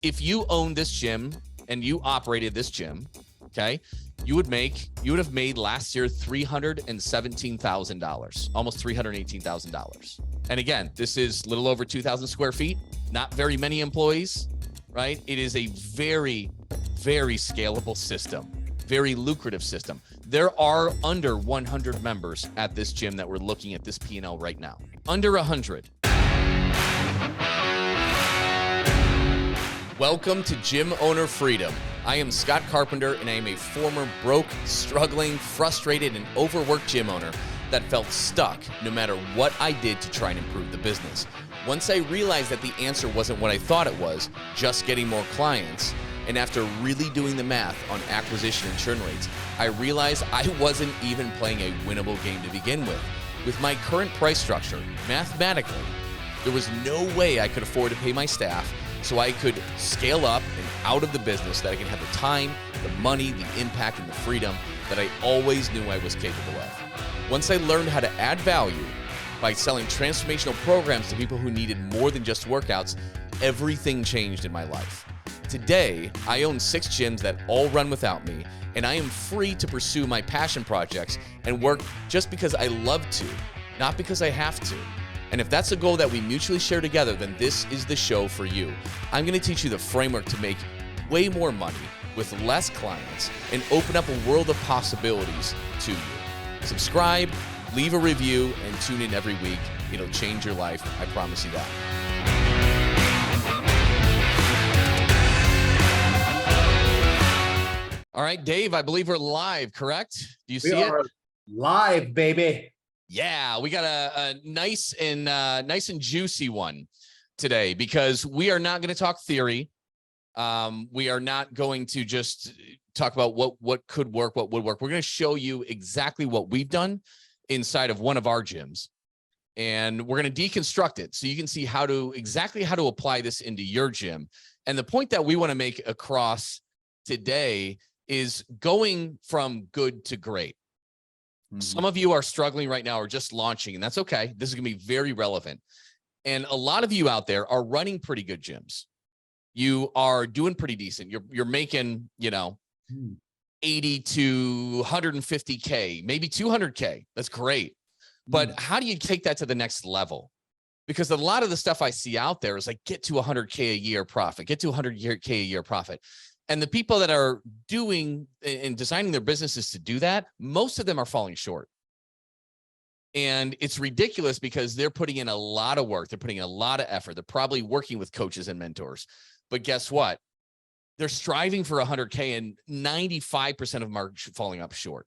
if you owned this gym and you operated this gym, okay, you would have made last year $317,000, almost $318,000. And again, this is a little over 2,000 square feet, not very many employees, right? It is a very, very scalable system, very lucrative system. There are under 100 members at this gym that we're looking at this P&L right now. Under 100. Welcome to Gym Owner Freedom. I am Scott Carpenter, and I am a former broke, struggling, frustrated, and overworked gym owner that felt stuck no matter what I did to try and improve the business. Once I realized that the answer wasn't what I thought it was, just getting more clients, and after really doing the math on acquisition and churn rates, I realized I wasn't even playing a winnable game to begin with. With my current price structure, mathematically, there was no way I could afford to pay my staff so I could scale up and out of the business, that I could have the time, the money, the impact, and the freedom that I always knew I was capable of. Once I learned how to add value by selling transformational programs to people who needed more than just workouts, everything changed in my life. Today, I own 6 gyms that all run without me, and I am free to pursue my passion projects and work just because I love to, not because I have to. And if that's a goal that we mutually share together, then this is the show for you. I'm going to teach you the framework to make way more money with less clients and open up a world of possibilities to you. Subscribe, leave a review, and tune in every week. It'll change your life. I promise you that. All right, Dave, I believe we're live, correct? Do you see it? We are live, baby. Yeah, we got a nice and juicy one today, because we are not going to talk theory. We are not going to just talk about what could work, what would work. We're going to show you exactly what we've done inside of one of our gyms, and we're going to deconstruct it so you can see exactly how to apply this into your gym. And the point that we want to make across today is going from good to great. Some of you are struggling right now or just launching, and that's okay. This is going to be very relevant. And a lot of you out there are running pretty good gyms. You are doing pretty decent. You're making, 80 to 150K, maybe 200K. That's great. But how do you take that to the next level? Because a lot of the stuff I see out there is like, get to 100K a year profit, get to 100K a year profit. And the people that are doing and designing their businesses to do that, most of them are falling short. And it's ridiculous because they're putting in a lot of work. They're putting in a lot of effort. They're probably working with coaches and mentors. But guess what? They're striving for 100K, and 95% of them are falling up short.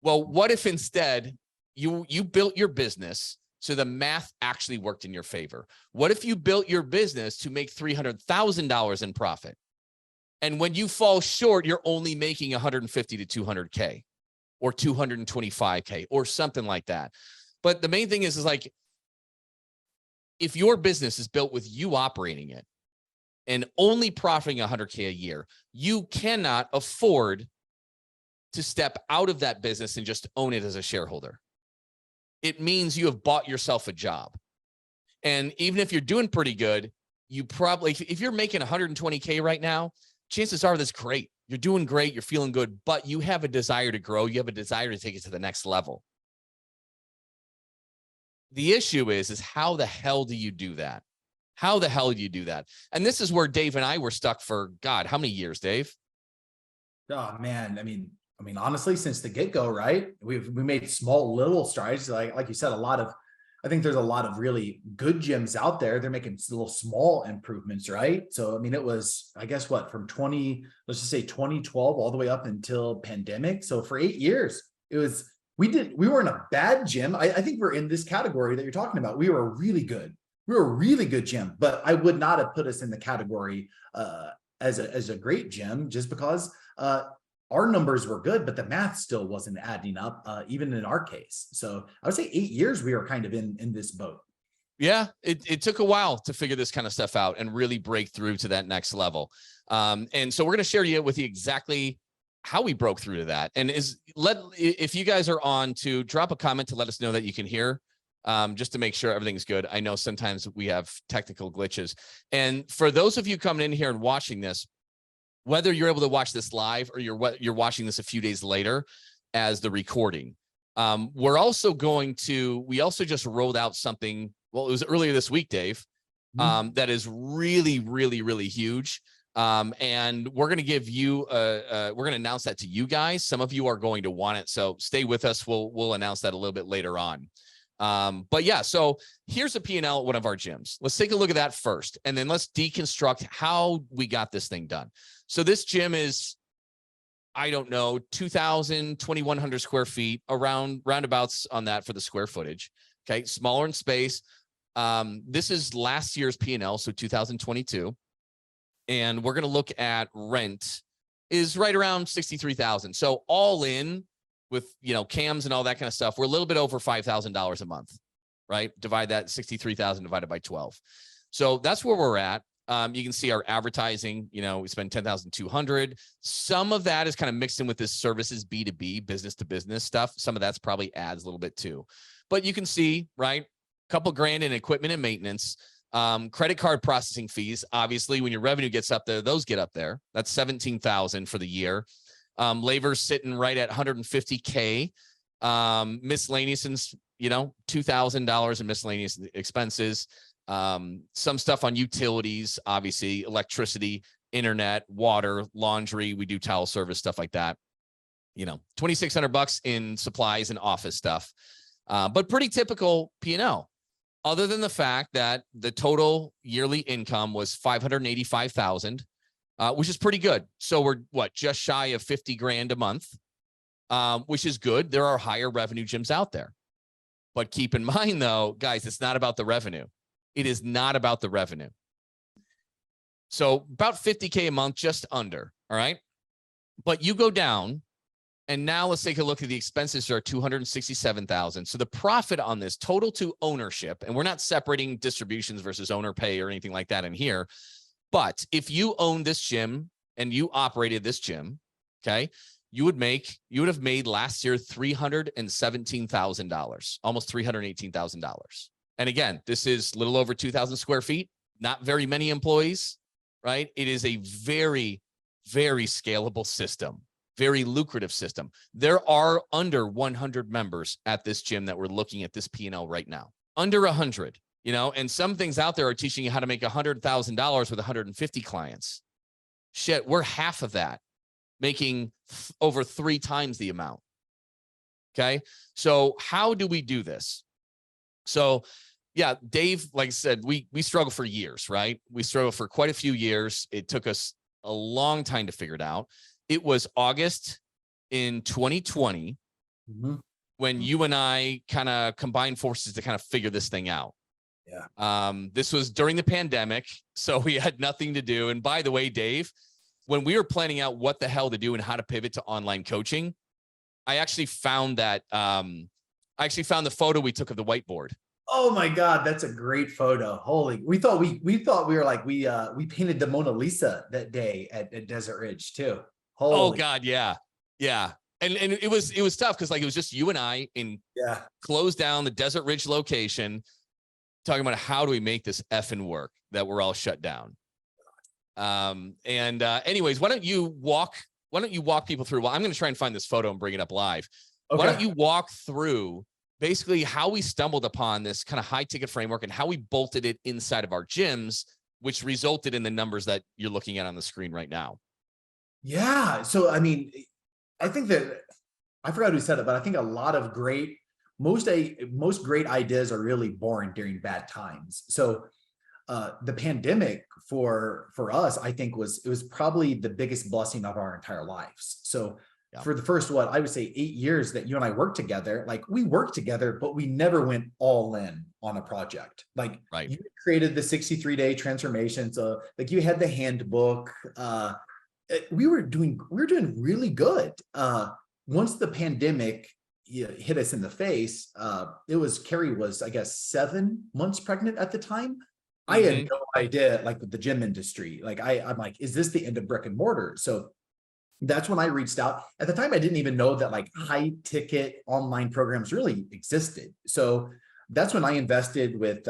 Well, what if instead you built your business so the math actually worked in your favor? What if you built your business to make $300,000 in profit? And when you fall short, you're only making 150 to 200K or 225K or something like that. But the main thing is like, if your business is built with you operating it and only profiting 100K a year, you cannot afford to step out of that business and just own it as a shareholder. It means you have bought yourself a job. And even if you're doing pretty good, you probably, if you're making 120K right now, chances are that's great. You're doing great. You're feeling good, but you have a desire to grow. You have a desire to take it to the next level. The issue is how the hell do you do that? How the hell do you do that? And this is where Dave and I were stuck for, God, how many years, Dave? Oh man. I mean, honestly, since the get-go, right? We made small little strides. Like you said, I think there's a lot of really good gyms out there. They're making little small improvements, right? So, I mean, it was, I guess what, from let's just say 2012 all the way up until pandemic. So for 8 years, we were in a bad gym. I think we're in this category that you're talking about. We were really good. We were a really good gym, but I would not have put us in the category as a great gym, just because our numbers were good, but the math still wasn't adding up, even in our case. So I would say 8 years we were kind of in this boat. Yeah, it took a while to figure this kind of stuff out and really break through to that next level. And so we're going to share with you exactly how we broke through to that. And if you guys are on, to drop a comment to let us know that you can hear just to make sure everything's good. I know sometimes we have technical glitches. And for those of you coming in here and watching this, whether you're able to watch this live or you're watching this a few days later as the recording, we also just rolled out something. Well, it was earlier this week, Dave, that is really, really, really huge. And we're going to give you, we're going to announce that to you guys. Some of you are going to want it. So stay with us. We'll announce that a little bit later on. But yeah, so here's a P&L at one of our gyms. Let's take a look at that first, and then let's deconstruct how we got this thing done. So this gym is, I don't know, 2,000, 2,100 square feet, roundabouts on that for the square footage. Okay. Smaller in space. This is last year's P&L. So 2022. And we're going to look at rent is right around 63,000. So all in with, cams and all that kind of stuff, we're a little bit over $5,000 a month, right? Divide that 63,000 divided by 12. So that's where we're at. You can see our advertising, we spend 10,200. Some of that is kind of mixed in with this services, B2B, business to business stuff. Some of that's probably ads a little bit too, but you can see, right? A couple grand in equipment and maintenance, credit card processing fees. Obviously when your revenue gets up there, those get up there. That's 17,000 for the year. Labor's sitting right at 150K. Miscellaneous, $2,000 in miscellaneous expenses. Some stuff on utilities, obviously electricity, internet, water, laundry. We do towel service, stuff like that. $2,600 in supplies and office stuff. But pretty typical P&L, other than the fact that the total yearly income was 585,000, which is pretty good. So we're just shy of 50 grand a month, which is good. There are higher revenue gyms out there, but keep in mind though, guys, it's not about the revenue. It is not about the revenue. So about 50K a month, just under. All right. But you go down, and now let's take a look at the expenses are 267,000. So the profit on this total to ownership, and we're not separating distributions versus owner pay or anything like that in here. But if you own this gym and you operated this gym, okay, you would have made last year $317,000, almost $318,000. And again, this is a little over 2,000 square feet, not very many employees, right? It is a very, very scalable system, very lucrative system. There are under 100 members at this gym that we're looking at this P&L right now, under 100, and some things out there are teaching you how to make $100,000 with 150 clients. Shit, we're half of that, making over 3 times the amount. Okay. So how do we do this? So yeah, Dave, like I said, we struggled for years, right? We struggled for quite a few years. It took us a long time to figure it out. It was August in 2020 when you and I kind of combined forces to kind of figure this thing out. Yeah. This was during the pandemic, so we had nothing to do. And by the way, Dave, when we were planning out what the hell to do and how to pivot to online coaching, I actually found that the photo we took of the whiteboard. Oh my God, that's a great photo. We thought we were like, we painted the Mona Lisa that day at Desert Ridge too. Oh God, yeah. Yeah. And it was tough because it was just you and I closed down the Desert Ridge location, talking about how do we make this effing work that we're all shut down. Anyways, why don't you walk people through? Well, I'm going to try and find this photo and bring it up live. Okay. Why don't you walk through basically how we stumbled upon this kind of high ticket framework and how we bolted it inside of our gyms, which resulted in the numbers that you're looking at on the screen right now. Yeah. So, I mean, I think that I forgot who said it, but I think a lot of most great ideas are really born during bad times. So the pandemic for us, I think it was probably the biggest blessing of our entire lives. So for the first, I would say 8 years that you and I worked together, we worked together, but we never went all in on a project. You created the 63-day transformation. So you had the handbook, we were doing really good. Once the pandemic hit us in the face, Carrie was, I guess, 7 months pregnant at the time. I had no idea, with the gym industry, I'm like, is this the end of brick and mortar? So that's when I reached out. At the time, I didn't even know that high ticket online programs really existed. So that's when I invested with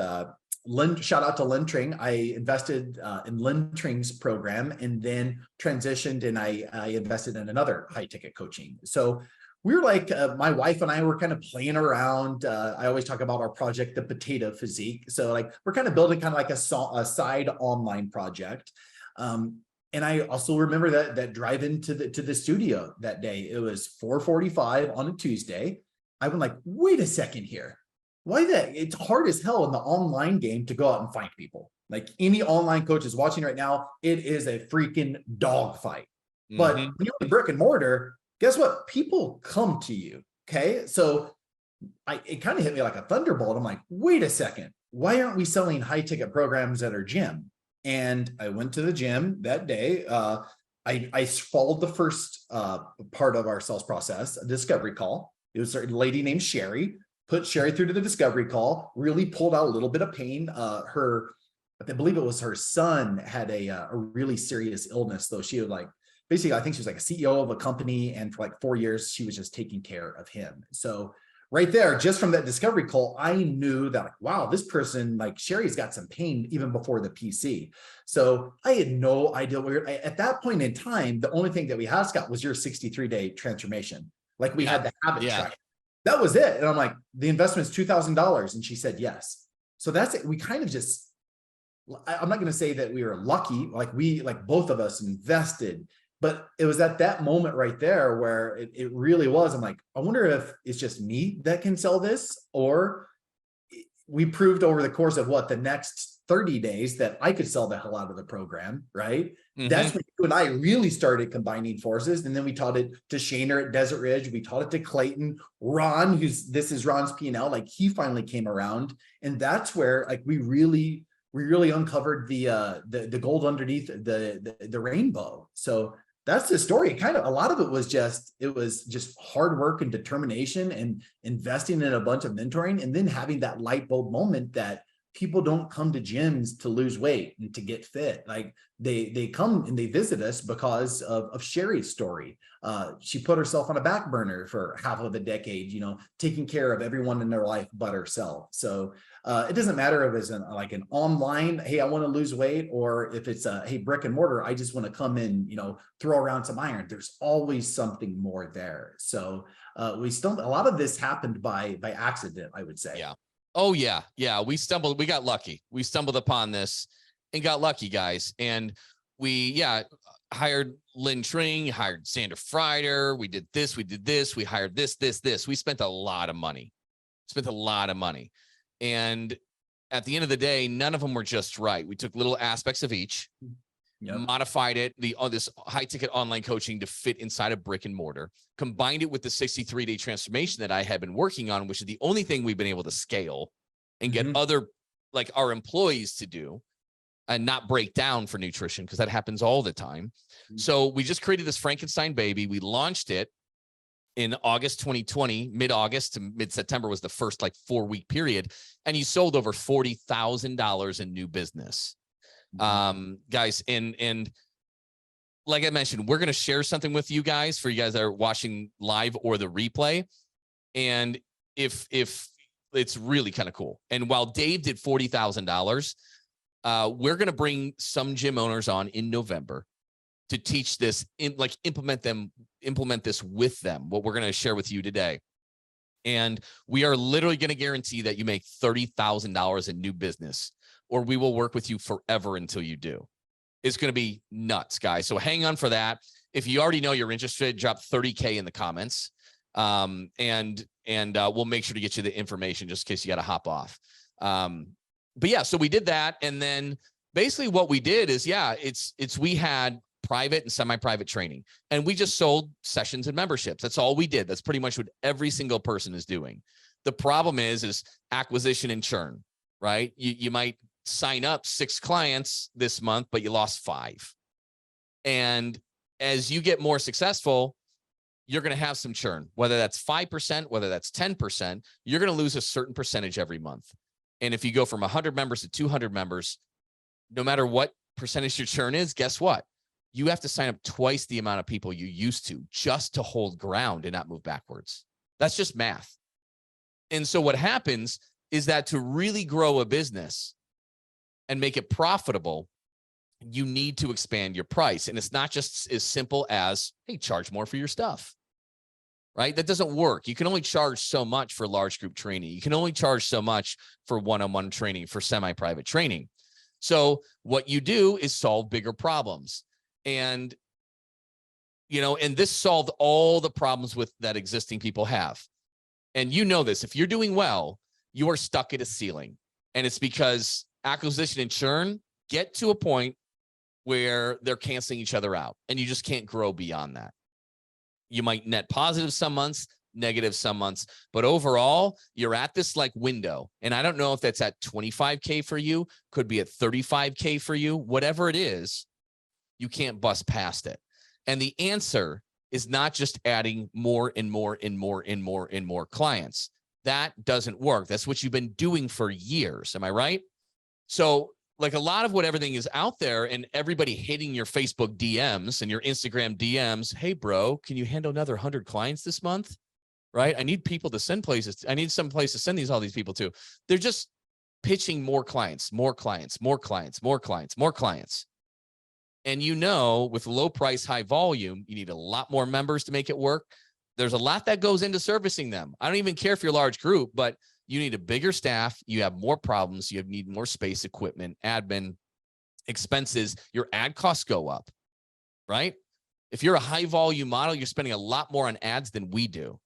Lynn. Shout out to Lynn Tring. I invested in Lynn Tring's program, and then transitioned, and I invested in another high ticket coaching. So we were like, my wife and I were kind of playing around. I always talk about our project, the potato physique. So like we're kind of building kind of like a side online project. And I also remember that drive into the studio that day. It was 4:45 on a Tuesday. I went like, wait a second here. Why that? It's hard as hell in the online game to go out and find people. Like any online coach is watching right now, it is a freaking dogfight. But when you're in brick and mortar, guess what? People come to you. Okay. So it kind of hit me like a thunderbolt. I'm like, wait a second. Why aren't we selling high ticket programs at our gym? And I went to the gym that day. I followed the first part of our sales process, a discovery call. It was a lady named Sherry. Put Sherry through to the discovery call, really pulled out a little bit of pain. I believe it was her son had a really serious illness, though. She would like, basically, I think she was like a CEO of a company, and for like 4 years, she was just taking care of him. So right there, just from that discovery call, I knew that, like, wow, this person, like Sherry's got some pain even before the PC. So I had no idea where, at that point in time, the only thing that we had, Scott, was your 63-day transformation. Like we had the habit track. That was it. And I'm like, the investment's $2,000. And she said, yes. So that's it. We kind of just, I'm not going to say that we were lucky, like both of us invested, but it was at that moment right there where it really was. I'm like, I wonder if it's just me that can sell this, or we proved over the course of the next 30 days that I could sell the hell out of the program, right? That's when you and I really started combining forces. And then we taught it to Shaner at Desert Ridge. We taught it to Clayton. Ron, this is Ron's P&L, like he finally came around. And that's where like we really uncovered the gold underneath the rainbow. So that's the story. Kind of a lot of it was just hard work and determination and investing in a bunch of mentoring, and then having that light bulb moment that people don't come to gyms to lose weight and to get fit. Like they come and they visit us because of Sherry's story. She put herself on a back burner for half of a decade, taking care of everyone in their life but herself. So it doesn't matter if it's like an online, hey, I want to lose weight, or if it's hey, brick and mortar, I just want to come in, throw around some iron. There's always something more there. So a lot of this happened by accident, I would say. Yeah. Oh yeah. Yeah. We got lucky. We stumbled upon this and got lucky, guys. And we hired Lynn Tring, hired Sandra Frieder. We did this. We hired this. We spent a lot of money. And at the end of the day, none of them were just right. We took little aspects of each, modified it, this high ticket online coaching to fit inside of brick and mortar, combined it with the 63-day transformation that I had been working on, which is the only thing we've been able to scale and get other, like our employees to do, and not break down for nutrition, because that happens all the time. So we just created this Frankenstein baby. We launched it in August 2020, mid-August to mid-September was the first 4-week period. And you sold over $40,000 in new business. Guys, and like I mentioned, we're going to share something with you guys for you guys that are watching live or the replay. And if it's really kind of cool. And while Dave did $40,000, we're going to bring some gym owners on in November to teach this, implement this with them, what we're going to share with you today. And we are literally going to guarantee that you make $30,000 in new business, or we will work with you forever until you do. It's going to be nuts, guys. So hang on for that. If you already know you're interested, drop 30K in the comments. And we'll make sure to get you the information just in case you got to hop off. But yeah, so we did that. And then basically what we did is, we had private and semi-private training, and we just sold sessions and memberships. That's all we did. That's pretty much what every single person is doing. The problem is acquisition and churn, right? You might sign up 6 clients this month, but you lost 5. And as you get more successful, you're going to have some churn, whether that's 5%, whether that's 10%, you're going to lose a certain percentage every month. And if you go from 100 members to 200 members, no matter what percentage your churn is, guess what? You have to sign up twice the amount of people you used to just to hold ground and not move backwards. That's just math. And so what happens is that to really grow a business and make it profitable, you need to expand your price. And it's not just as simple as, hey, charge more for your stuff, right? That doesn't work. You can only charge so much for large group training. You can only charge so much for one-on-one training, for semi-private training. So what you do is solve bigger problems. And, you know, and this solved all the problems with that existing people have. And you know this, if you're doing well, you are stuck at a ceiling. And it's because acquisition and churn get to a point where they're canceling each other out and you just can't grow beyond that. You might net positive some months, negative some months, but overall you're at this like window. And I don't know if that's at 25K for you, could be at 35K for you, whatever it is, you can't bust past it. And the answer is not just adding more and more and more and more and more clients. That doesn't work. That's what you've been doing for years. Am I right? So like a lot of what everything is out there and everybody hitting your Facebook DMs and your Instagram DMs. Hey, bro, can you handle another 100 clients this month? Right? I need people to send places. I need some place to send all these people to. They're just pitching more clients, more clients, more clients, more clients, more clients. And you know, with low price, high volume, you need a lot more members to make it work. There's a lot that goes into servicing them. I don't even care if you're a large group, but you need a bigger staff. You have more problems. You need more space, equipment, admin, expenses. Your ad costs go up, right? If you're a high volume model, you're spending a lot more on ads than we do.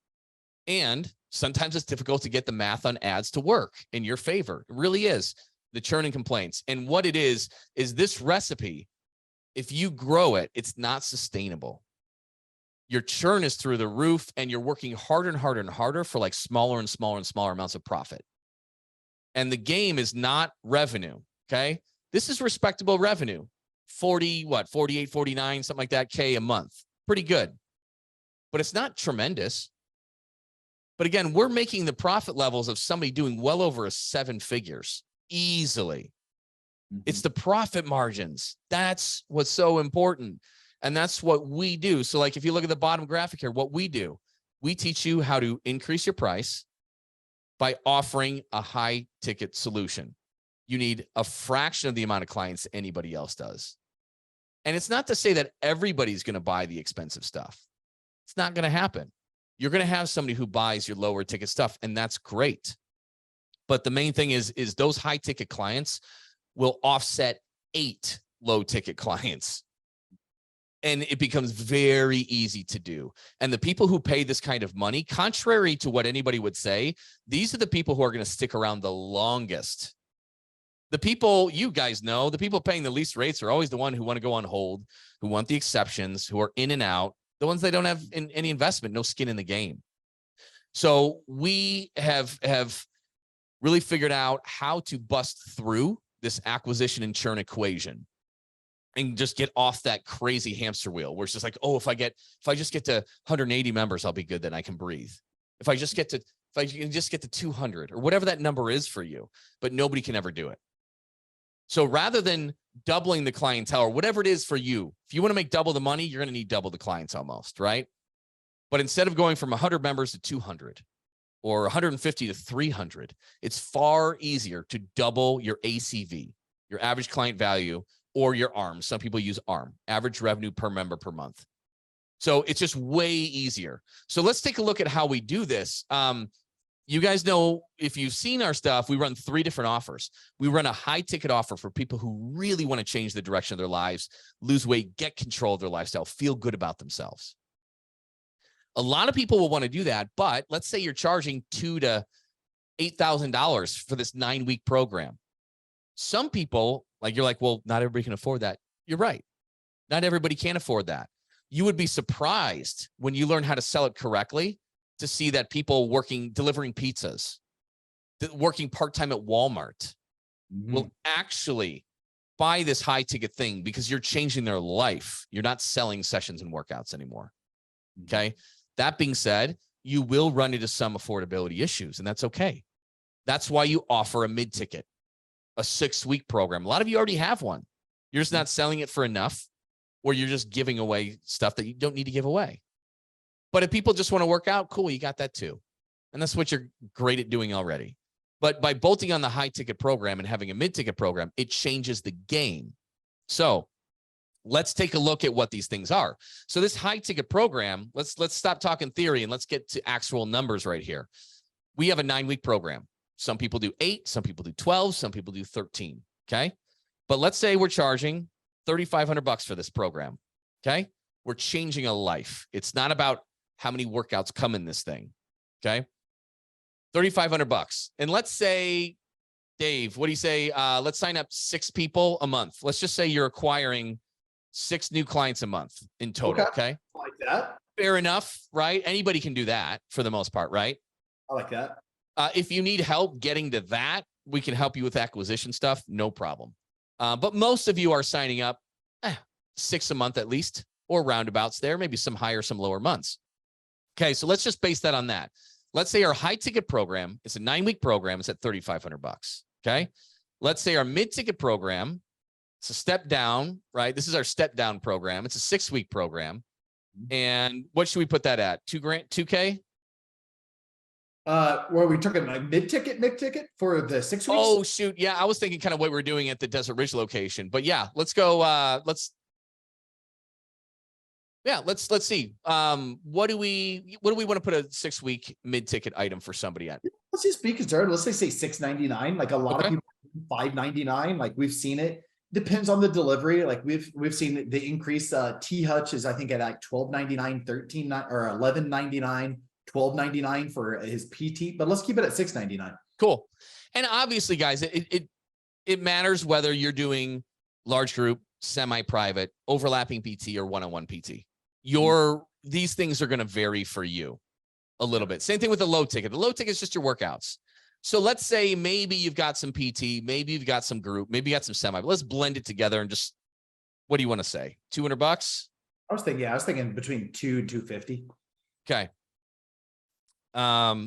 And sometimes it's difficult to get the math on ads to work in your favor. It really is. The churn and complaints. And what it is this recipe, if you grow it, it's not sustainable. Your churn is through the roof and you're working harder and harder and harder for like smaller and smaller and smaller amounts of profit. And the game is not revenue. Okay. This is respectable revenue. 48, 49, something like that K a month. Pretty good, but it's not tremendous. But again, we're making the profit levels of somebody doing well over 7 figures easily. It's the profit margins. That's what's so important. And that's what we do. So like, if you look at the bottom graphic here, what we do, we teach you how to increase your price by offering a high ticket solution. You need a fraction of the amount of clients anybody else does. And it's not to say that everybody's going to buy the expensive stuff. It's not going to happen. You're going to have somebody who buys your lower ticket stuff, and that's great. But the main thing is those high ticket clients will offset 8 low ticket clients. And it becomes very easy to do. And the people who pay this kind of money, contrary to what anybody would say, these are the people who are going to stick around the longest. The people, you guys know, the people paying the least rates are always the one who want to go on hold, who want the exceptions, who are in and out, the ones that don't have any investment, no skin in the game. So we have really figured out how to bust through this acquisition and churn equation and just get off that crazy hamster wheel where it's just like, oh, if I just get to 180 members, I'll be good. Then I can breathe. If I can just get to 200 or whatever that number is for you, but nobody can ever do it. So rather than doubling the clientele or whatever it is for you, if you want to make double the money, you're going to need double the clients almost, right? But instead of going from 100 members to 200 or 150 to 300, it's far easier to double your ACV, your average client value, or your ARM. Some people use ARM, average revenue per member per month. So it's just way easier. So let's take a look at how we do this. You guys know, if you've seen our stuff, we run 3 different offers. We run a high ticket offer for people who really want to change the direction of their lives, lose weight, get control of their lifestyle, feel good about themselves. A lot of people will want to do that, but let's say you're charging $2,000 to $8,000 for this 9-week program. Some people, like, you're like, well, not everybody can afford that. You're right. Not everybody can afford that. You would be surprised when you learn how to sell it correctly to see that people delivering pizzas, working part-time at Walmart will actually buy this high ticket thing because you're changing their life. You're not selling sessions and workouts anymore. Okay. That being said, you will run into some affordability issues, and that's okay. That's why you offer a mid-ticket, a 6-week program. A lot of you already have one. You're just not selling it for enough, or you're just giving away stuff that you don't need to give away. But if people just want to work out, cool, you got that too. And that's what you're great at doing already. But by bolting on the high ticket program and having a mid ticket program, it changes the game. So let's take a look at what these things are. So this high ticket program, let's stop talking theory and let's get to actual numbers right here. We have a 9-week program. Some people do 8, some people do 12, some people do 13. Okay. But let's say we're charging $3,500 for this program. Okay. We're changing a life. It's not about how many workouts come in this thing. Okay. $3,500. And let's say, Dave, what do you say? Let's sign up 6 people a month. Let's just say you're acquiring 6 new clients a month in total. Okay. I like that. Fair enough, right? Anybody can do that for the most part, right? I like that. If you need help getting to that, we can help you with acquisition stuff. No problem. But most of you are signing up 6 a month at least, or roundabouts there, maybe some higher, some lower months. Okay. So let's just base that on that. Let's say our high ticket program, it's a 9-week program. It's at $3,500. Okay. Let's say our mid ticket program, it's a step down, right? This is our step down program. It's a 6-week program. And what should we put that at? $2K? Where we took it like mid ticket for the 6 weeks. Oh shoot. Yeah. I was thinking kind of what we're doing at the Desert Ridge location, but yeah, let's go. Let's see. What do we want to put a 6-week mid ticket item for somebody at? Let's just be concerned. Let's say $6.99. Like a lot of people, $5.99. Like we've seen it. Depends on the delivery. Like we've seen the increase. T Hutch is I think at like $12.99, $13 or $11.99, $12.99 for his PT. But let's keep it at $6.99. Cool. And obviously, guys, it matters whether you're doing large group, semi-private, overlapping PT, or one-on-one PT. These things are going to vary for you a little bit. Same thing with the low ticket. The low ticket is just your workouts. So let's say maybe you've got some PT, maybe you've got some group, maybe you got some semi, but let's blend it together and just, what do you want to say? $200? I was thinking between $2 and $250. Okay.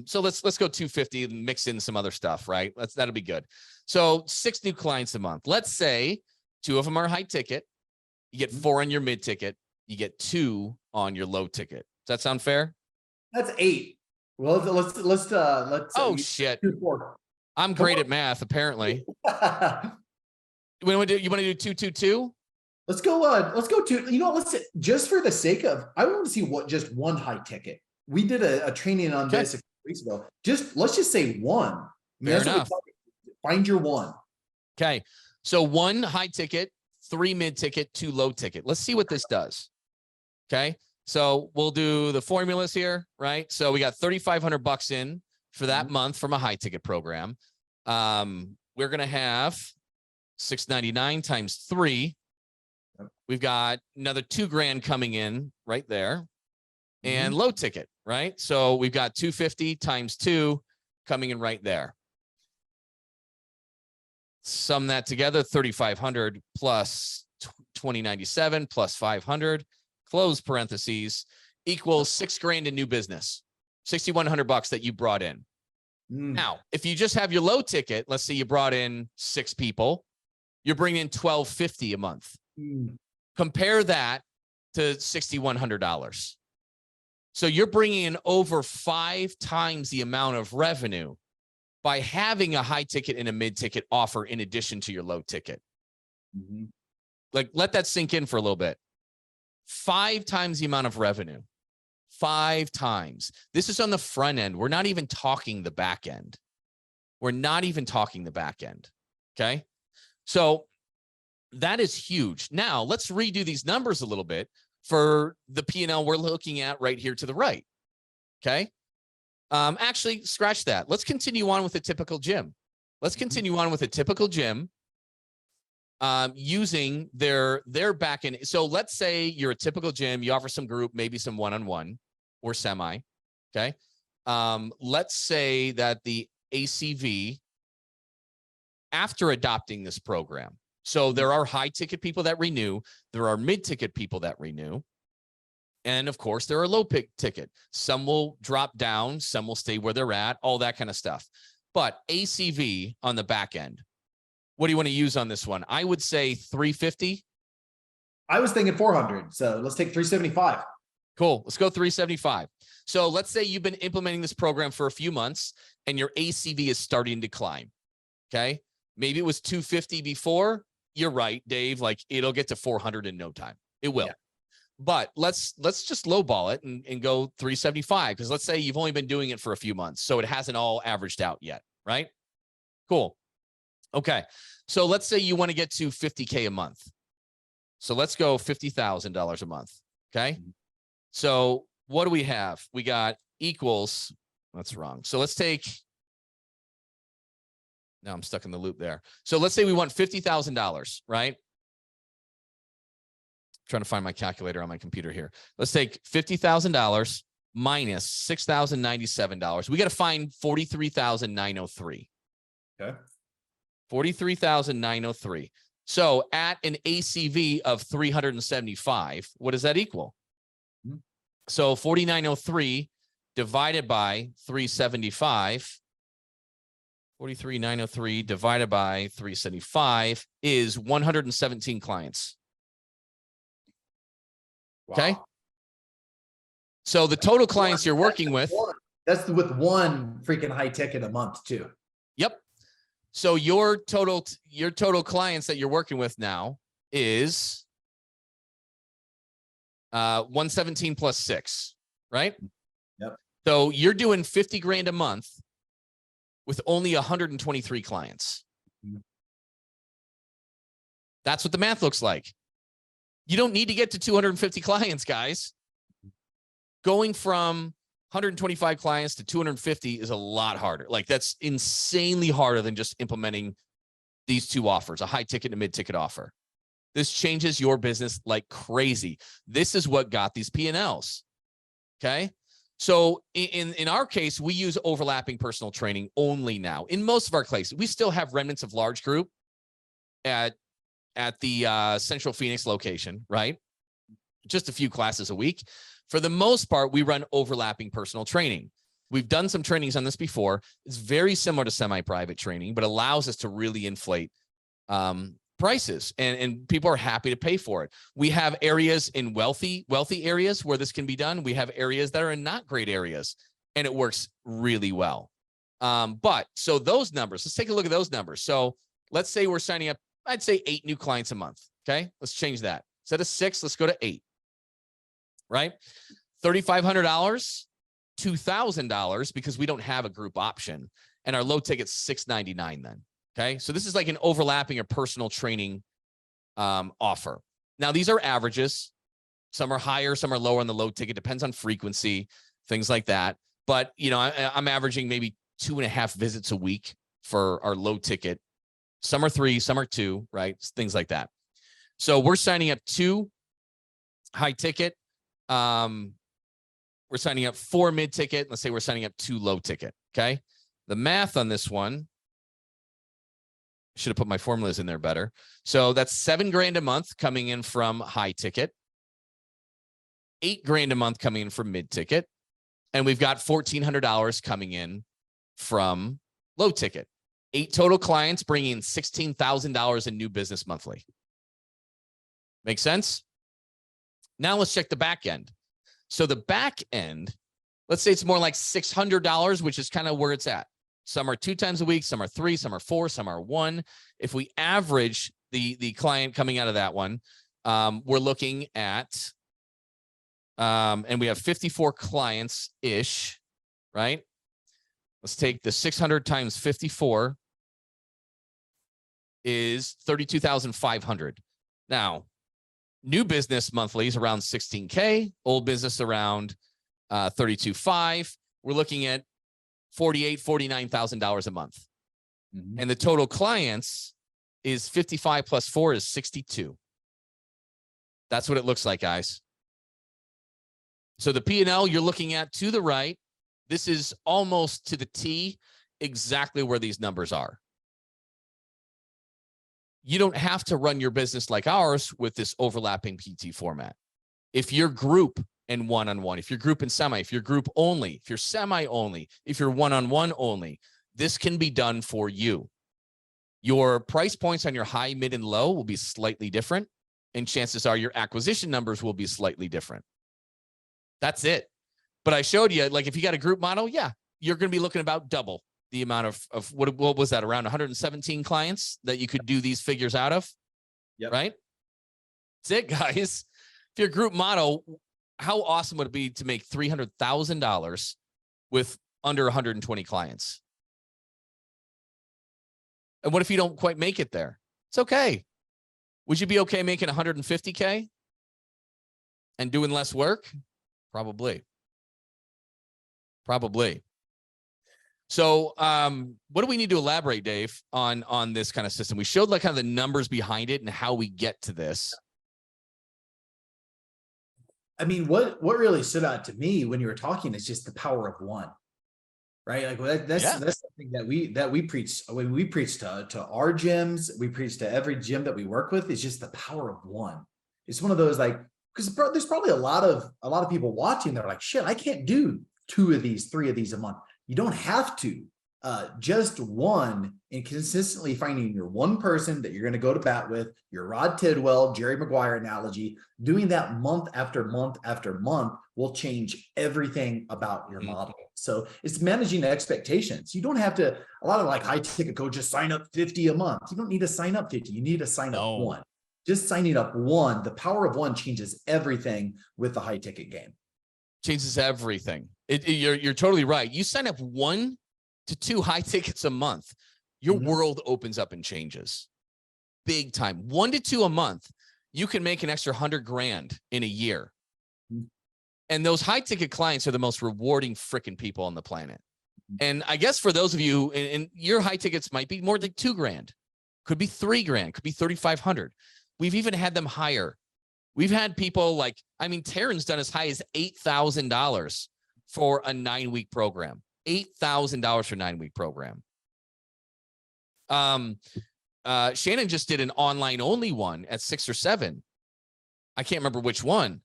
So let's go 250 and mix in some other stuff, right? That'll be good. So 6 new clients a month. Let's say 2 of them are high ticket. You get 4 on your mid ticket. You get 2 on your low ticket. Does that sound fair? That's 8. Well, let's oh shit. 2, 4. I'm great at math, apparently. You want to do 2, 2, 2? Let's go to, let's say, just for the sake of, I want to see what just one high ticket. We did a training on this a few weeks ago. Let's just say 1. Fair enough. Find your 1. Okay. So 1 high ticket, 3 mid ticket, 2 low ticket. Let's see what this does. Okay. So we'll do the formulas here, right? So we got $3,500 in for that month from a high ticket program. We're going to have $699 times 3. We've got another $2,000 coming in right there. And low ticket, right? So we've got 250 times 2 coming in right there. Sum that together, 3,500 plus 2097 plus 500, close parentheses, equals $6,000 in new business, $6,100 that you brought in. Now, if you just have your low ticket, let's say you brought in 6 people, you're bringing in $1,250 a month. Compare that to $6,100. So you're bringing in over 5 times the amount of revenue by having a high ticket and a mid ticket offer in addition to your low ticket. Like, let that sink in for a little bit. 5 times the amount of revenue. 5 times. This is on the front end. We're not even talking the back end. Okay. So that is huge. Now let's redo these numbers a little bit for the P&L we're looking at right here to the right. Okay. Actually, scratch that. Let's continue on with a typical gym. Using their back end. So let's say you're a typical gym, you offer some group, maybe some one-on-one or semi. Okay. Let's say that the ACV, after adopting this program, so there are high ticket people that renew, there are mid ticket people that renew, and of course there are low ticket. Some will drop down, some will stay where they're at, all that kind of stuff. But ACV on the back end, what do you want to use on this one? I would say 350. I was thinking 400. So let's take 375. Cool. Let's go 375. So let's say you've been implementing this program for a few months and your ACV is starting to climb. Okay. Maybe it was 250 before. You're right, Dave. Like it'll get to 400 in no time. It will. Yeah. But let's just lowball it and go 375. Because let's say you've only been doing it for a few months. So it hasn't all averaged out yet. Right. Cool. Okay. So let's say you want to get to 50K a month. So let's go $50,000 a month. Okay. So what do we have? We got equals. That's wrong. So let's take. Now I'm stuck in the loop there. So let's say we want $50,000, right? Trying to find my calculator on my computer here. Let's take $50,000 minus $6,097. We got to find $43,903. Okay. $43,903. So at an ACV of 375, what does that equal? So 4,903 divided by 375, 43,903 divided by 375 is 117 clients. Wow. Okay. So the total clients you're working with. That's with one freaking high ticket a month too. Yep. So your total clients that you're working with now is 117 plus 6, right? Yep. So you're doing 50 grand a month with only 123 clients. That's what the math looks like. You don't need to get to 250 clients, guys. Going from 125 clients to 250 is a lot harder. Like that's insanely harder than just implementing these two offers, a high ticket and a mid ticket offer. This changes your business like crazy. This is what got these P&Ls. Okay. So in our case, we use overlapping personal training only now. In most of our cases, we still have remnants of large group at the Central Phoenix location, right? Just a few classes a week. For the most part, we run overlapping personal training. We've done some trainings on this before. It's very similar to semi-private training, but allows us to really inflate prices, and people are happy to pay for it. We have areas in wealthy areas where this can be done. We have areas that are in not great areas, and it works really well. But so those numbers, let's take a look at those numbers. So let's say we're signing up, I'd say 8 new clients a month. Okay. Let's change that. Instead of 6, let's go to 8, right? $3,500, $2,000 because we don't have a group option, and our low ticket's $699 then. Okay. So this is like an overlapping or personal training offer. Now these are averages. Some are higher, some are lower on the low ticket, depends on frequency, things like that. But you know, I'm averaging maybe 2.5 visits a week for our low ticket. Some are 3, some are 2, right? Things like that. So we're signing up 2 high ticket. We're signing up 4 mid ticket. Let's say we're signing up 2 low ticket. Okay. The math on this one, should have put my formulas in there better. So that's $7 grand a month coming in from high ticket, $8 grand a month coming in from mid ticket, and we've got $1,400 coming in from low ticket. 8 total clients bringing in $16,000 in new business monthly. Make sense? Now let's check the back end. So the back end, let's say it's more like $600, which is kind of where it's at. Some are 2 times a week, some are 3, some are 4, some are 1. If we average the client coming out of that one, we're looking at, and we have 54 clients-ish, right? Let's take the 600 times 54 is 32,500. Now, new business monthly is around 16K, old business around 32.5. We're looking at $49,000 a month. Mm-hmm. And the total clients is 55 plus 4 is 62. That's what it looks like, guys. So the P&L you're looking at to the right, this is almost to the T exactly where these numbers are. You don't have to run your business like ours with this overlapping PT format. If you're group and one-on-one, if you're group and semi, if you're group only, if you're semi only, if you're one-on-one only, this can be done for you. Your price points on your high, mid, and low will be slightly different, and chances are your acquisition numbers will be slightly different. That's it. But I showed you, like, if you got a group model, yeah, you're going to be looking about double the amount of what was that, around 117 clients that you could do these figures out of. Yep. Right. That's it, guys. If you're a group model, how awesome would it be to make $300,000 with under 120 clients? And what if you don't quite make it there? It's okay. Would you be okay making 150K and doing less work? Probably. Probably. So what do we need to elaborate, Dave, on this kind of system? We showed like kind of the numbers behind it and how we get to this. I mean, what really stood out to me when you were talking is just the power of one, right? Like that's something that we preach when we preach to our gyms. We preach to every gym that we work with. Is just the power of one. It's one of those, like, because there's probably a lot of people watching. They're like, shit, I can't do 2 of these, 3 of these a month. You don't have to. Just one, and consistently finding your one person that you're going to go to bat with, your Rod Tidwell, Jerry Maguire analogy, doing that month after month after month will change everything about your model. So it's managing expectations. You don't have to, a lot of like high ticket coaches sign up 50 a month. You don't need to sign up 50. You need to sign up one. Just signing up one, the power of one changes everything with the high ticket game. Changes everything. You're totally right. You sign up 1 to 2 high tickets a month, your world opens up and changes big time. 1 to 2 a month, you can make an extra $100,000 in a year. And those high ticket clients are the most rewarding freaking people on the planet. And I guess for those of you, and your high tickets might be more like $2,000, could be $3,000, could be $3,500. We've even had them higher. We've had people like, I mean, Taryn's done as high as $8,000 for a 9-week program. $8,000 for a 9-week program. Shannon just did an online only one at 6 or 7. I can't remember which one,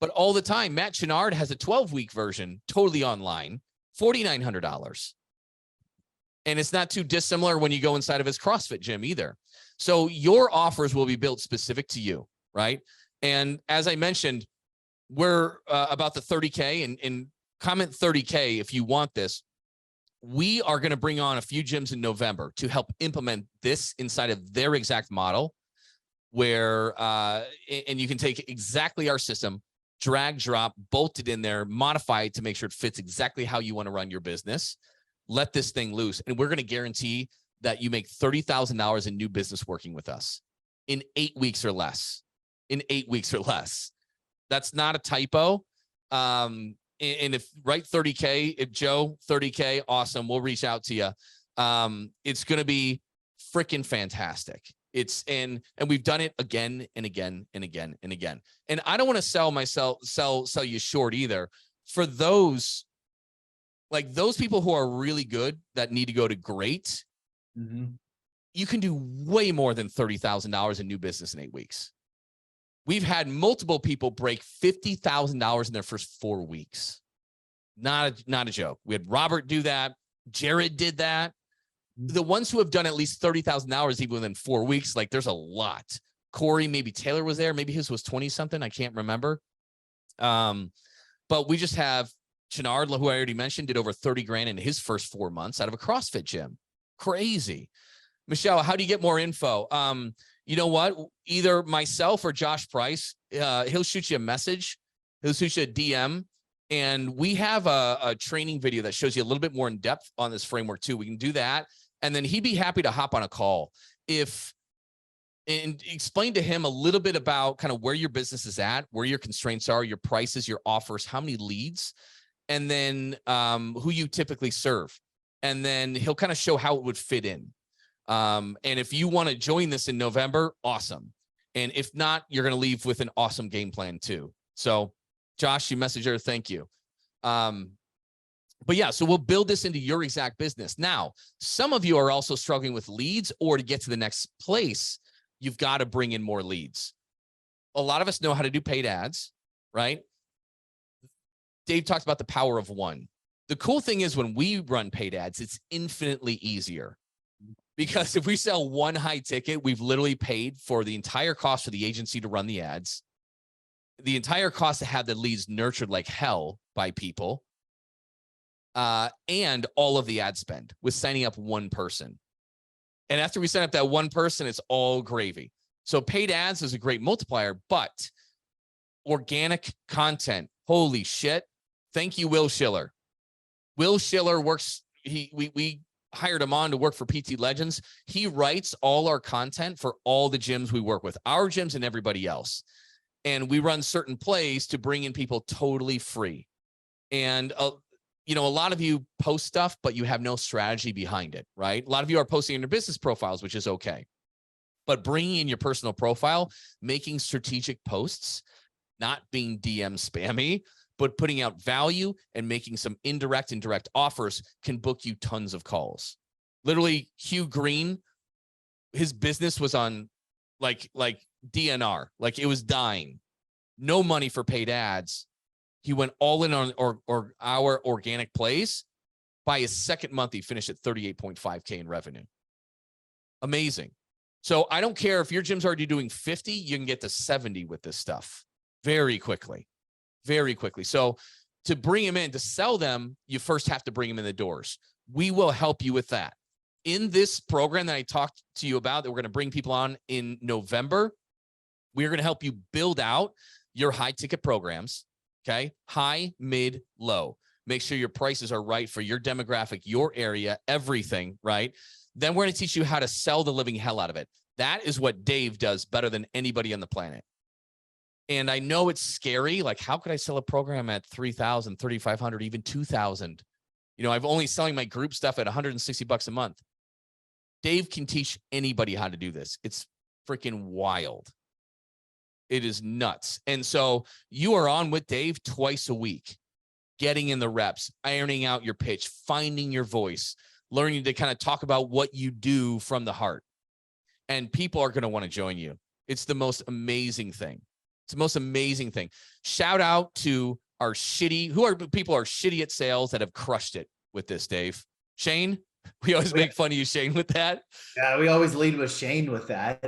but all the time, Matt Chenard has a 12-week version, totally online, $4,900. And it's not too dissimilar when you go inside of his CrossFit gym either. So your offers will be built specific to you, right? And as I mentioned, we're about the 30K, and comment 30K if you want this. We are going to bring on a few gyms in November to help implement this inside of their exact model, where and you can take exactly our system, drag, drop, bolt it in there, modify it to make sure it fits exactly how you want to run your business. Let this thing loose. And we're going to guarantee that you make $30,000 in new business working with us in 8 weeks or less. In 8 weeks or less. That's not a typo. And if write 30K, if Joe 30K, awesome. We'll reach out to you. It's going to be freaking fantastic. And we've done it again and again and again and again. And I don't want to sell you short either. For those, like those people who are really good that need to go to great, you can do way more than $30,000 in new business in 8 weeks. We've had multiple people break $50,000 in their first 4 weeks. Not a joke. We had Robert do that. Jared did that. The ones who have done at least $30,000 even within 4 weeks, like there's a lot. Corey, maybe Taylor was there. Maybe his was 20 something. I can't remember. But we just have Chenard, who I already mentioned, did over $30,000 in his first 4 months out of a CrossFit gym. Crazy. Michelle, how do you get more info? You know what? Either myself or Josh Price, he'll shoot you a message. He'll shoot you a DM. And we have a training video that shows you a little bit more in depth on this framework too. We can do that. And then he'd be happy to hop on a call and explain to him a little bit about kind of where your business is at, where your constraints are, your prices, your offers, how many leads, and then who you typically serve. And then he'll kind of show how it would fit in. And if you want to join this in November, awesome. And if not, you're going to leave with an awesome game plan too. So Josh, you message her, thank you. But yeah, so we'll build this into your exact business. Now, some of you are also struggling with leads, or to get to the next place, you've got to bring in more leads. A lot of us know how to do paid ads, right? Dave talked about the power of one. The cool thing is when we run paid ads, it's infinitely easier. Because if we sell one high ticket, we've literally paid for the entire cost for the agency to run the ads. the entire cost to have the leads nurtured like hell by people, and all of the ad spend with signing up one person. And after we sign up that one person, it's all gravy. So paid ads is a great multiplier, but organic content, holy shit. Thank you, Will Schiller. Will Schiller works, we hired him on to work for PT Legends. He writes all our content for all the gyms we work with, our gyms and everybody else. And we run certain plays to bring in people totally free. And, you know, a lot of you post stuff, but you have no strategy behind it, right? A lot of you are posting in your business profiles, which is okay. But bringing in your personal profile, making strategic posts, not being DM spammy, but putting out value and making some indirect and direct offers can book you tons of calls. Literally, Hugh Green, his business was on like DNR, like it was dying. No money for paid ads. He went all in on our organic plays. By his second month, he finished at 38.5K in revenue. Amazing. So I don't care if your gym's already doing 50, you can get to 70 with this stuff very quickly, very quickly. So to bring them in, to sell them, you first have to bring them in the doors. We will help you with that. In this program that I talked to you about, that we're going to bring people on in November, we're going to help you build out your high ticket programs. Okay. High, mid, low. Make sure your prices are right for your demographic, your area, everything, right? Then we're going to teach you how to sell the living hell out of it. That is what Dave does better than anybody on the planet. And I know it's scary. Like, how could I sell a program at 3,000, 3,500, even 2,000? You know, I've only selling my group stuff at $160 a month. Dave can teach anybody how to do this. It's freaking wild. It is nuts. And so you are on with Dave twice a week, getting in the reps, ironing out your pitch, finding your voice, learning to kind of talk about what you do from the heart. And people are going to want to join you. It's the most amazing thing. It's the most amazing thing. Shout out to our people are shitty at sales that have crushed it with this, Dave. Shane, we always make fun of you, Shane, with that. Yeah, we always lead with Shane with that.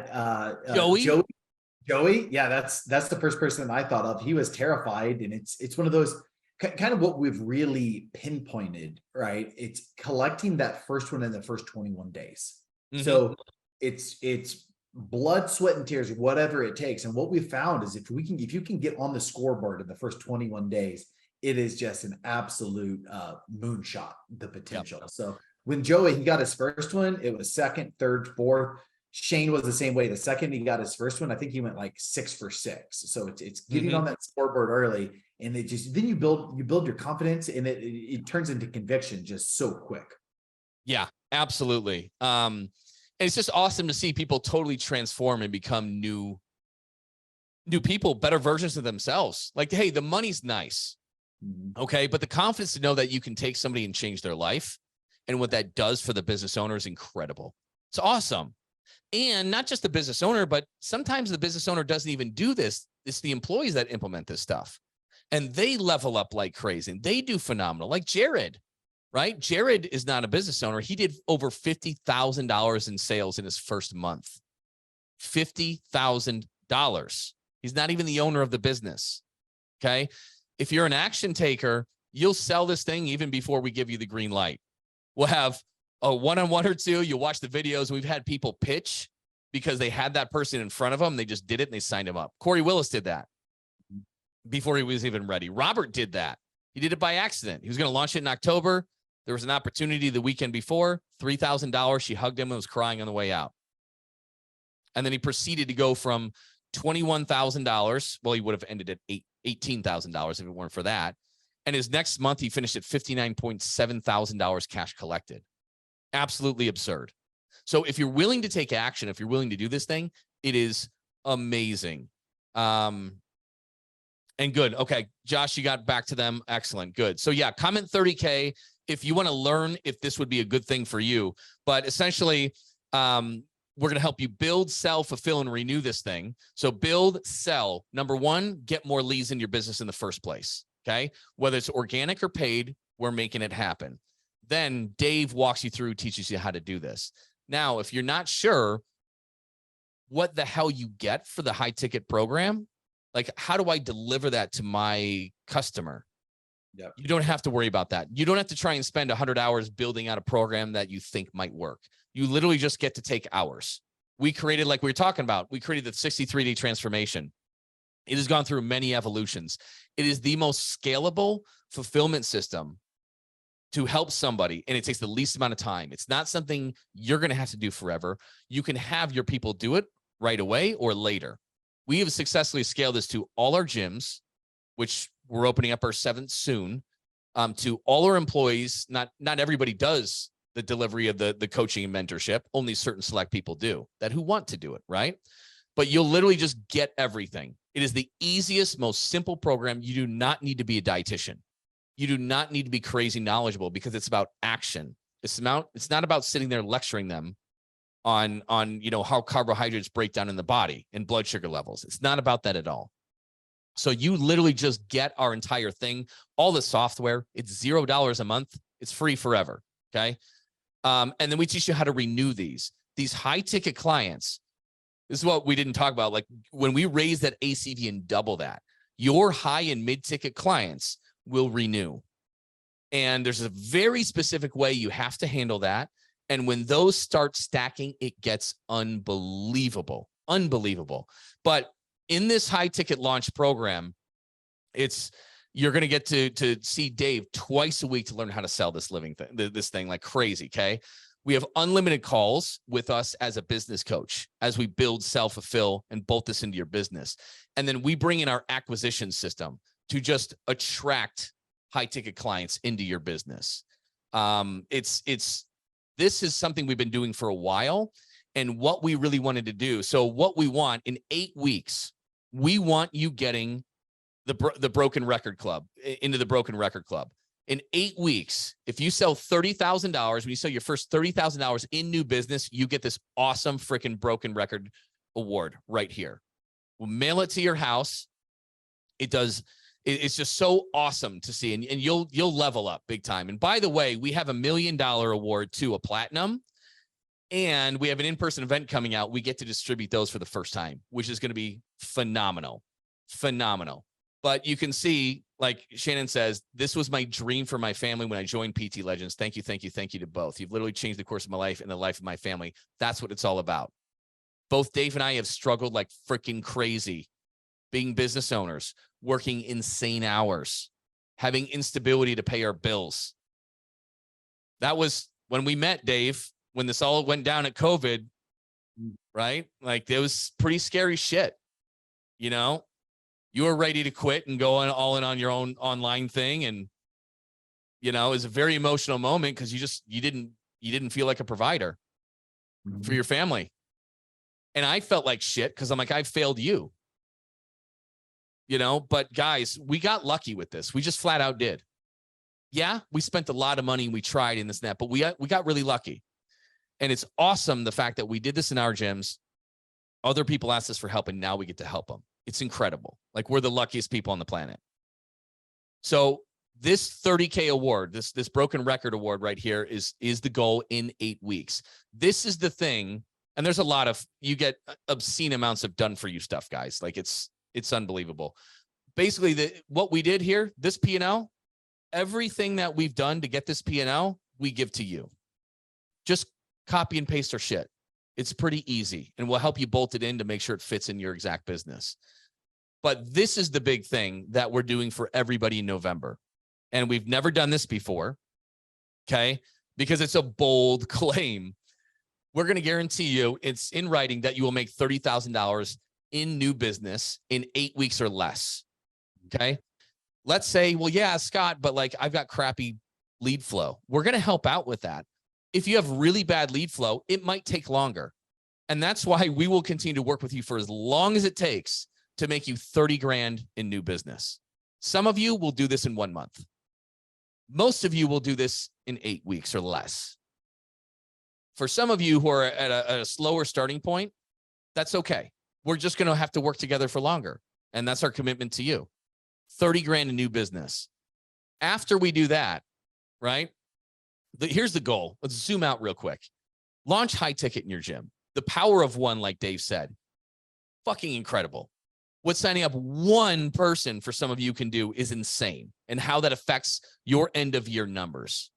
Joey, yeah, that's the first person I thought of. He was terrified, and it's one of those kind of what we've really pinpointed, right? It's collecting that first one in the first 21 days. Mm-hmm. So it's blood, sweat, and tears, whatever it takes. And what we found is if you can get on the scoreboard in the first 21 days, it is just an absolute moonshot, the potential. Yep. So when Joey, he got his first one, it was second, third, fourth. Shane was the same way. The second he got his first one, I think he went like 6 for 6. So it's getting on that scoreboard early, and it just, then you build your confidence, and it turns into conviction just so quick. Yeah, absolutely. And it's just awesome to see people totally transform and become new people, better versions of themselves. Like, hey, the money's nice. Okay. But the confidence to know that you can take somebody and change their life, and what that does for the business owner is incredible. It's awesome. And not just the business owner, but sometimes the business owner doesn't even do this. It's the employees that implement this stuff, and they level up like crazy. And they do phenomenal. Like Jared, right? Jared is not a business owner. He did over $50,000 in sales in his first month. $50,000. He's not even the owner of the business. Okay. If you're an action taker, you'll sell this thing even before we give you the green light. We'll have a one-on-one or two. You'll watch the videos. We've had people pitch because they had that person in front of them. They just did it and they signed him up. Corey Willis did that before he was even ready. Robert did that. He did it by accident. He was going to launch it in October. There was an opportunity the weekend before, $3,000. She hugged him and was crying on the way out. And then he proceeded to go from $21,000. Well, he would have ended at $18,000 if it weren't for that. And his next month, he finished at $59,700 cash collected. Absolutely absurd. So if you're willing to take action, if you're willing to do this thing, it is amazing. And good. Okay, Josh, you got back to them. Excellent. Good. So yeah, comment 30K if you want to learn if this would be a good thing for you. But essentially, we're going to help you build, sell, fulfill, and renew this thing. So build, sell. Number one, get more leads in your business in the first place. Okay. Whether it's organic or paid, we're making it happen. Then Dave walks you through, teaches you how to do this. Now, if you're not sure what the hell you get for the high ticket program, Like, how do I deliver that to my customer? Yep. You don't have to worry about that. You don't have to try and spend 100 hours building out a program that you think might work. You literally just get to take hours. We created, like we were talking about, we created the 63-day transformation. It has gone through many evolutions. It is the most scalable fulfillment system to help somebody, and it takes the least amount of time. It's not something you're going to have to do forever. You can have your people do it right away or later. We have successfully scaled this to all our gyms, which we're opening up our 7th soon, to all our employees. Not everybody does the delivery of the coaching and mentorship. Only certain select people do that who want to do it, right? But you'll literally just get everything. It is the easiest, most simple program. You do not need to be a dietitian. You do not need to be crazy knowledgeable, because it's about action. It's not about sitting there lecturing them on how carbohydrates break down in the body and blood sugar levels. It's not about that at all. So you literally just get our entire thing, all the software. It's $0 a month. It's free forever. Okay. And then we teach you how to renew these high ticket clients. This is what we didn't talk about. Like, when we raise that ACV and double that, your high and mid ticket clients will renew. And there's a very specific way you have to handle that. And when those start stacking, it gets unbelievable. But in this high ticket launch program, you're going to get to see Dave twice a week to learn how to sell this thing like crazy. Okay. We have unlimited calls with us as a business coach as we build, self-fulfill, and bolt this into your business. And then we bring in our acquisition system to just attract high ticket clients into your business. This is something we've been doing for a while, and what we really wanted to do. So what we want in 8 weeks, we want you getting the Broken Record Club, into the Broken Record Club. In 8 weeks, if you sell $30,000, when you sell your first $30,000 in new business, you get this awesome freaking Broken Record Award right here. We'll mail it to your house. It's just so awesome to see, and you'll level up big time. And by the way, we have $1 million award to a platinum, and we have an in-person event coming out. We get to distribute those for the first time, which is going to be phenomenal. But you can see, like Shannon says, this was my dream for my family when I joined PT Legends. Thank you to both. You've literally changed the course of my life and the life of my family. That's what it's all about. Both Dave and I have struggled like freaking crazy, being business owners, working insane hours, having instability to pay our bills. That was when we met, Dave, when this all went down at COVID, right? Like, it was pretty scary shit. You were ready to quit and go all in on your own online thing. And, it was a very emotional moment, because you didn't feel like a provider for your family. And I felt like shit, because I'm like, I failed you. But guys, we got lucky with this. We just flat out did. Yeah, we spent a lot of money and we tried in this net, but we got really lucky. And it's awesome, the fact that we did this in our gyms. Other people asked us for help, and now we get to help them. It's incredible. Like, we're the luckiest people on the planet. So this 30K award, this Broken Record Award right here is the goal in 8 weeks. This is the thing. And there's you get obscene amounts of done for you stuff, guys. Like, it's unbelievable. Basically, what we did here, this P&L, everything that we've done to get this P&L, we give to you. Just copy and paste our shit. It's pretty easy, and we'll help you bolt it in to make sure it fits in your exact business. But this is the big thing that we're doing for everybody in November. And we've never done this before, okay? Because it's a bold claim. We're going to guarantee you, it's in writing, that you will make $30,000 in new business in 8 weeks or less, okay? Let's say, well, yeah, Scott, but like, I've got crappy lead flow. We're going to help out with that. If you have really bad lead flow, it might take longer. And that's why we will continue to work with you for as long as it takes to make you 30 grand in new business. Some of you will do this in 1 month. Most of you will do this in 8 weeks or less. For some of you who are at a slower starting point, that's okay. We're just going to have to work together for longer. And that's our commitment to you. 30 grand in new business. After we do that, right? Here's the goal. Let's zoom out real quick. Launch high ticket in your gym. The power of one, like Dave said, fucking incredible. what signing up one person for some of you can do is insane, and how that affects your end of year numbers.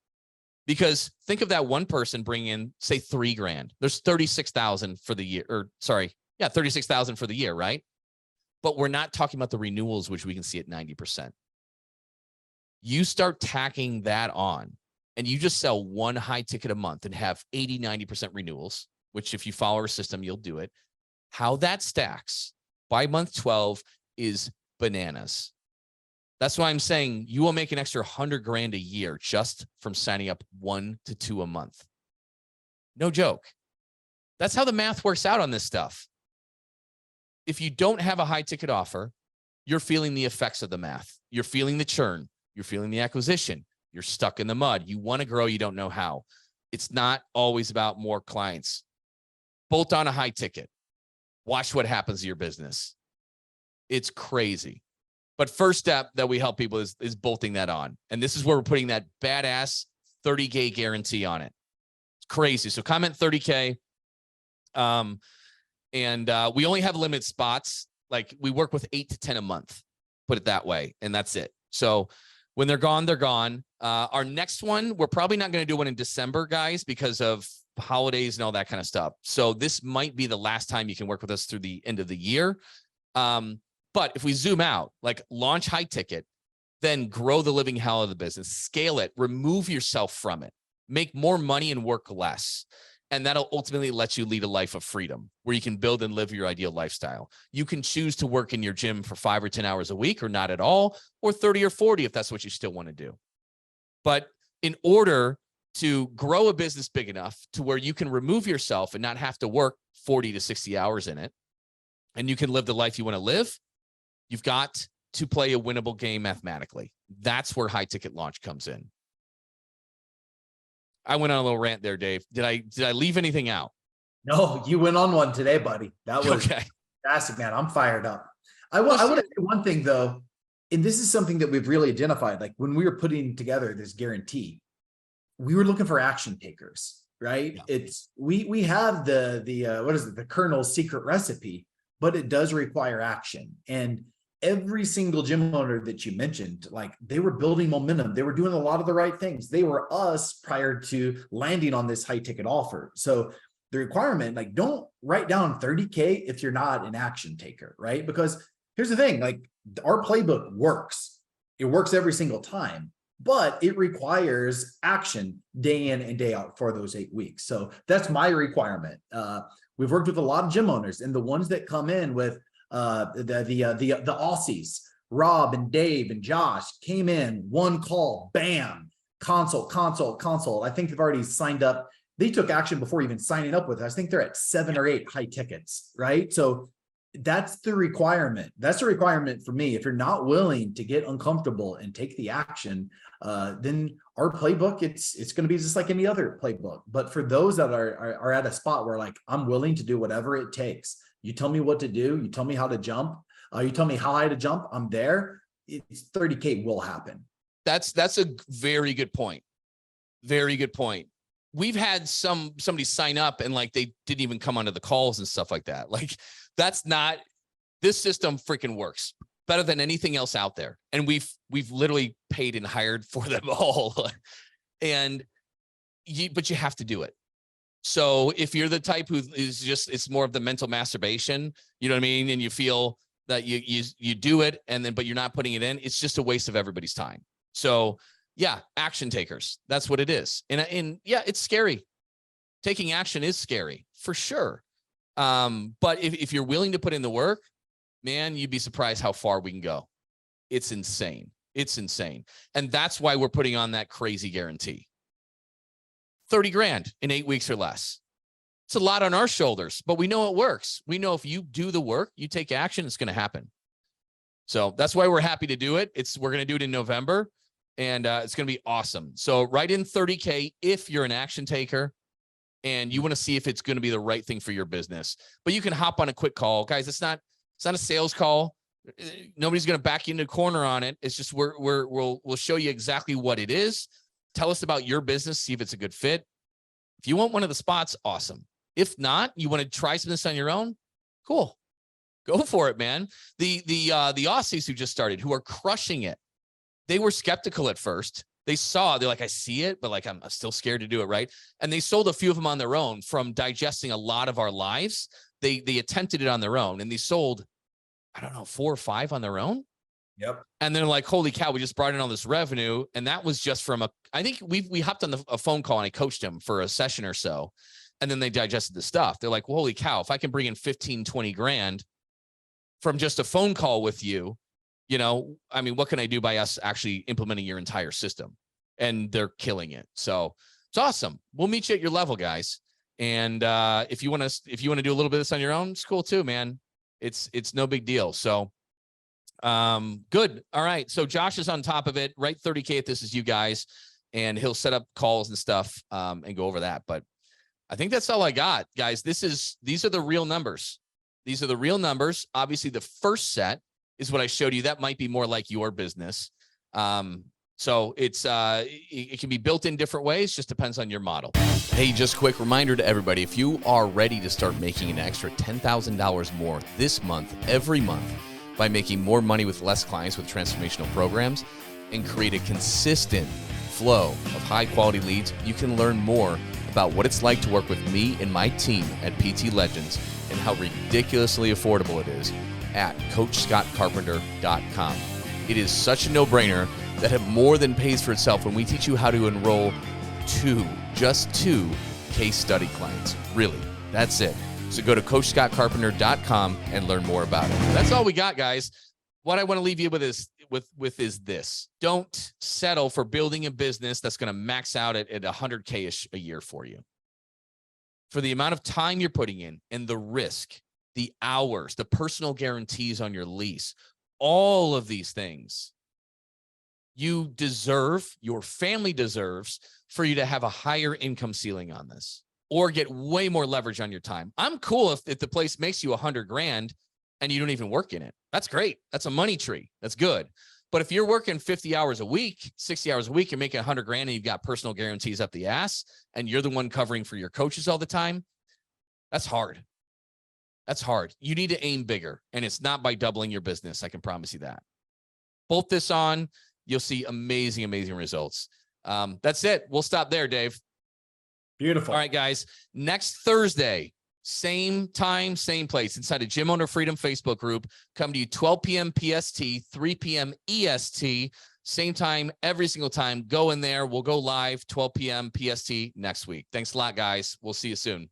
Because think of that one person bringing in, say, $3,000. There's 36,000 for the year, or sorry, yeah, 36,000 for the year, right? But we're not talking about the renewals, which we can see at 90%. You start tacking that on, and you just sell one high ticket a month and have 80, 90% renewals, which if you follow our system, you'll do it. How that stacks by month 12 is bananas. That's why I'm saying you will make an extra $100,000 a year just from signing up 1 to 2 a month. No joke. That's how the math works out on this stuff. If you don't have a high ticket offer, you're feeling the effects of the math. You're feeling the churn. You're feeling the acquisition. You're stuck in the mud. You want to grow. You don't know how. It's not always about more clients. Bolt on a high ticket. Watch what happens to your business. It's crazy. But first step that we help people is bolting that on. And this is where we're putting that badass 30K guarantee on it. It's crazy. So comment 30K. We only have limited spots. Like, we work with 8 to 10 a month, put it that way. And that's it. So when they're gone, they're gone. Our next one, we're probably not going to do one in December, guys, because of holidays and all that kind of stuff. So this might be the last time you can work with us through the end of the year. But if we zoom out, like, launch high ticket, then grow the living hell of the business, scale it, remove yourself from it, make more money and work less. And that'll ultimately let you lead a life of freedom where you can build and live your ideal lifestyle. You can choose to work in your gym for 5 or 10 hours a week, or not at all, or 30 or 40 if that's what you still want to do. But in order to grow a business big enough to where you can remove yourself and not have to work 40 to 60 hours in it, and you can live the life you want to live, you've got to play a winnable game mathematically. That's where high ticket launch comes in. I went on a little rant there, Dave. Did I leave anything out? No, you went on one today, buddy. That was okay. Fantastic, man. I'm fired up. I want to say one thing though, and this is something that we've really identified. Like, when we were putting together this guarantee, we were looking for action takers, right? Yeah. It's we have the what is it? The Colonel's secret recipe, but it does require action. And every single gym owner that you mentioned, like, they were building momentum. They were doing a lot of the right things. They were us prior to landing on this high ticket offer. So the requirement, like, don't write down 30K if you're not an action taker, right? Because here's the thing, like, our playbook works. It works every single time, but it requires action day in and day out for those 8 weeks. So that's my requirement. We've worked with a lot of gym owners, and the ones that come in with the Aussies, Rob and Dave and Josh, came in, one call, bam, consult. I think they've already signed up. They took action before even signing up with us. I think they're at 7 or 8 high tickets, right? So that's the requirement. That's the requirement for me. If you're not willing to get uncomfortable and take the action, then our playbook, it's going to be just like any other playbook. But for those that are at a spot where, like, I'm willing to do whatever it takes. You tell me what to do. You tell me how to jump. You tell me how high to jump. I'm there. It's 30K will happen. That's a very good point. Very good point. We've had somebody sign up and, like, they didn't even come onto the calls and stuff like that. Like, that's not, this system freaking works better than anything else out there. And we've literally paid and hired for them all. But you have to do it. So if you're the type who is just, it's more of the mental masturbation, you know what I mean? And you feel that you do it, and then, but you're not putting it in, it's just a waste of everybody's time. So yeah, action takers, that's what it is. And yeah, it's scary. Taking action is scary for sure. But if you're willing to put in the work, man, you'd be surprised how far we can go. It's insane. It's insane. And that's why we're putting on that crazy guarantee. 30 grand in 8 weeks or less. It's a lot on our shoulders, but we know it works. We know if you do the work, you take action, it's going to happen. So that's why we're happy to do it. We're going to do it in November, and it's going to be awesome. So write in 30K if you're an action taker and you want to see if it's going to be the right thing for your business. But you can hop on a quick call, guys. It's not a sales call. Nobody's going to back you into a corner on it. It's just we'll show you exactly what it is. Tell us about your business, see if it's a good fit. If you want one of the spots, awesome. If not, you want to try some of this on your own, cool. Go for it, man. The Aussies who just started, who are crushing it, they were skeptical at first. They're like, I see it, but like, I'm still scared to do it, right? And they sold a few of them on their own from digesting a lot of our lives. They attempted it on their own, and they sold, I don't know, 4 or 5 on their own. Yep. And they're like, holy cow, we just brought in all this revenue. And that was just from I think we hopped on a phone call and I coached them for a session or so. And then they digested the stuff. They're like, well, holy cow, if I can bring in 15, 20 grand from just a phone call with you, I mean, what can I do by us actually implementing your entire system? And they're killing it. So it's awesome. We'll meet you at your level, guys. And if you want to do a little bit of this on your own, it's cool too, man. It's no big deal. So good. All right. So Josh is on top of it, right? 30K if this is you guys, and he'll set up calls and stuff and go over that. But I think that's all I got, guys. These are the real numbers. These are the real numbers. Obviously, the first set is what I showed you. That might be more like your business. So it can be built in different ways. Just depends on your model. Hey, just a quick reminder to everybody. If you are ready to start making an extra $10,000 more this month, every month, by making more money with less clients with transformational programs and create a consistent flow of high quality leads, you can learn more about what it's like to work with me and my team at PT Legends and how ridiculously affordable it is at CoachScottCarpenter.com. It is such a no-brainer that it more than pays for itself when we teach you how to enroll just two case study clients. Really, that's it. So go to CoachScottCarpenter.com and learn more about it. That's all we got, guys. What I want to leave you with is this. Don't settle for building a business that's going to max out at 100K-ish a year for you. For the amount of time you're putting in and the risk, the hours, the personal guarantees on your lease, all of these things, you deserve, your family deserves for you to have a higher income ceiling on this or get way more leverage on your time. I'm cool if the place makes you 100 grand and you don't even work in it. That's great. That's a money tree. That's good. But if you're working 50 hours a week, 60 hours a week, you're making 100 grand and you've got personal guarantees up the ass and you're the one covering for your coaches all the time, that's hard. That's hard. You need to aim bigger, and it's not by doubling your business. I can promise you that. Bolt this on, you'll see amazing, amazing results. That's it. We'll stop there, Dave. Beautiful. All right, guys. Next Thursday, same time, same place, inside a Gym Owner Freedom Facebook group. Come to you 12 p.m. PST, 3 p.m. EST. Same time, every single time. Go in there. We'll go live 12 p.m. PST next week. Thanks a lot, guys. We'll see you soon.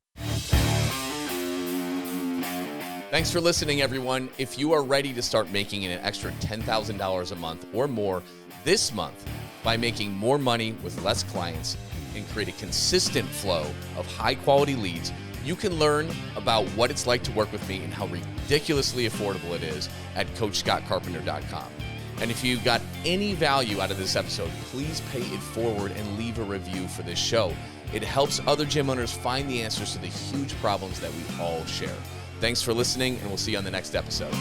Thanks for listening, everyone. If you are ready to start making an extra $10,000 a month or more this month by making more money with less clients and create a consistent flow of high-quality leads, you can learn about what it's like to work with me and how ridiculously affordable it is at CoachScottCarpenter.com. And if you got any value out of this episode, please pay it forward and leave a review for this show. It helps other gym owners find the answers to the huge problems that we all share. Thanks for listening, and we'll see you on the next episode.